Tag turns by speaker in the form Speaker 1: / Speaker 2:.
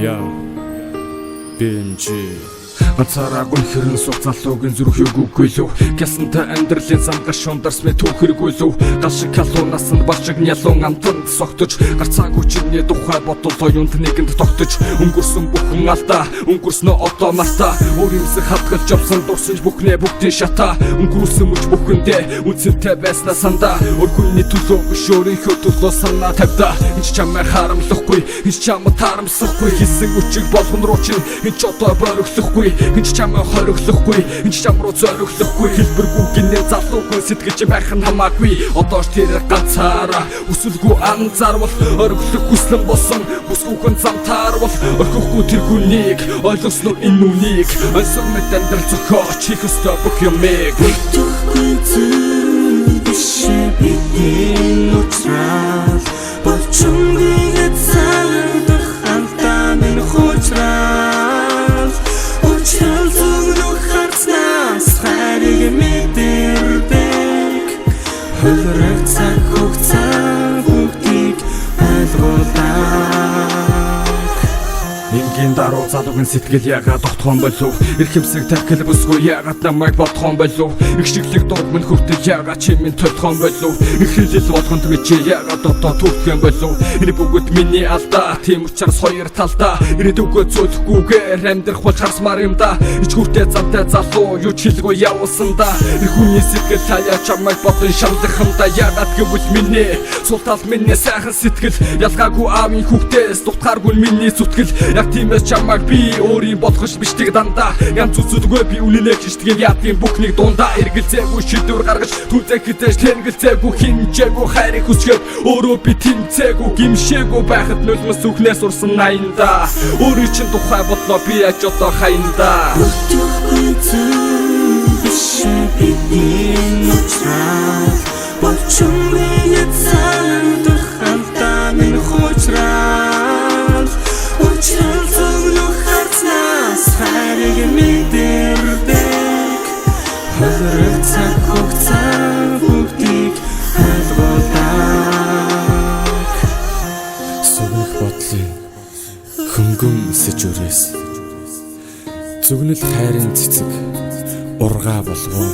Speaker 1: Яа Бенжи ганцаараагүй хэрнэ сух залуугийн зүрх үгүй лөө гясантай амьдралын замгаш шундарсмэ түүхэргүй лөө гал шиг халуунаас нь балшиг нялуун амтанд согтож гарцаагүй чиний тухай бодол оюунд нэгэнд тогтож өнгөрсөн бүхэн алдаа өнгөрснө одоо мартаа өөр юмсыг хатгалж явсан дурсаж бүхнээ бүгдийн шата өнгөрүүлсэн мөч бүхэндээ үнцэнтэй байснаа сандаа өргөний төлөө биш өөрийнхөө төлөө санаа тавьда энэ ч чамайг харамлахгүй энэ ч чамд тарамсахгүй хийсэн үчиг болгон руу чинь энэ ч одоо бориглохгүй энэ ч чамайг хориглохгүй энэ ч чам руу зориглохгүй хэлбэргүй гинэн залуугүй сэтгэж байх нь хамаагүй одоо ч тэр ганцаараа өсөлгүй анзаарвал оргилох хүслэн болсон бүсгүйхэн зам таарвал орхихгүй тэр хүнийг ойлгосноо энэ үнийг ойсон мэт амьдрал зохиож хийх ёстой бүх юмыг
Speaker 2: Бүтэхгүй зүйл биш бидний уучрал болчмгийн цаанах хамтаа минь хуучрал учрал зүгнөх харцнаас хайрыг мэдэрдэг хөлрөх цаг хугацаа бүгдийг ойлгуулдаг
Speaker 1: Ингийн даруу залуугийн сэтгэл яагаад тогтхон болов эрх хэмсэг тахил бүсгүй яагаад намайг бодхон болов их шиглэг дург минь хүртэл яагаад чи минь төлтхон болов их хэлэл болгонд би чи яагаад одоо түүхэн болов энэ бүгд миний алдаа тийм учраас хоёр талдаа ирээдүгөө зөөлөхгүйгээр амьдрах бол харсмаар юм да ичгүүртэй замтай залуу юу ч хэлгүй явуулсан да их хүний сэтгэл таяа чамайг бодон шамлах юм да яагаад гэвэл миний сул тал миний сайхан сэтгэл ялгаагүй аавын хүүхдээс дутгааргүй миний зүтгэл тиймээс чамайг би өөрийн болгош бишдэг дандаа янз үзүүлгүй би үнэнээ хичтгэл яадгийн бүхнийг дундаа эргэлзээгүй шийдвэр гаргаж түлзэх хитэж тэнгэлзээгүй хинжээгүй хайрыг хүсгээд өөрөө би тэмцээгүй гимшээгүй байхад нулимс үхнээс урсан аянда өөрийн чин тухай бодлоо би яаж одоо хаянда
Speaker 2: Бүтэхгүй зүйл биш бидний уучрал болчмгийн цаанах хамтаа минь хуучрал учрал зүгнөх харцнаас хайрыг мэдэрдэг хөлрөх цаг хугацаа бүгдийг ойлгуулдаг
Speaker 1: Сүгнэх бодлын хөнгөн сэжүрээс зүгнэл хайрын цэцэг ургаа болгоо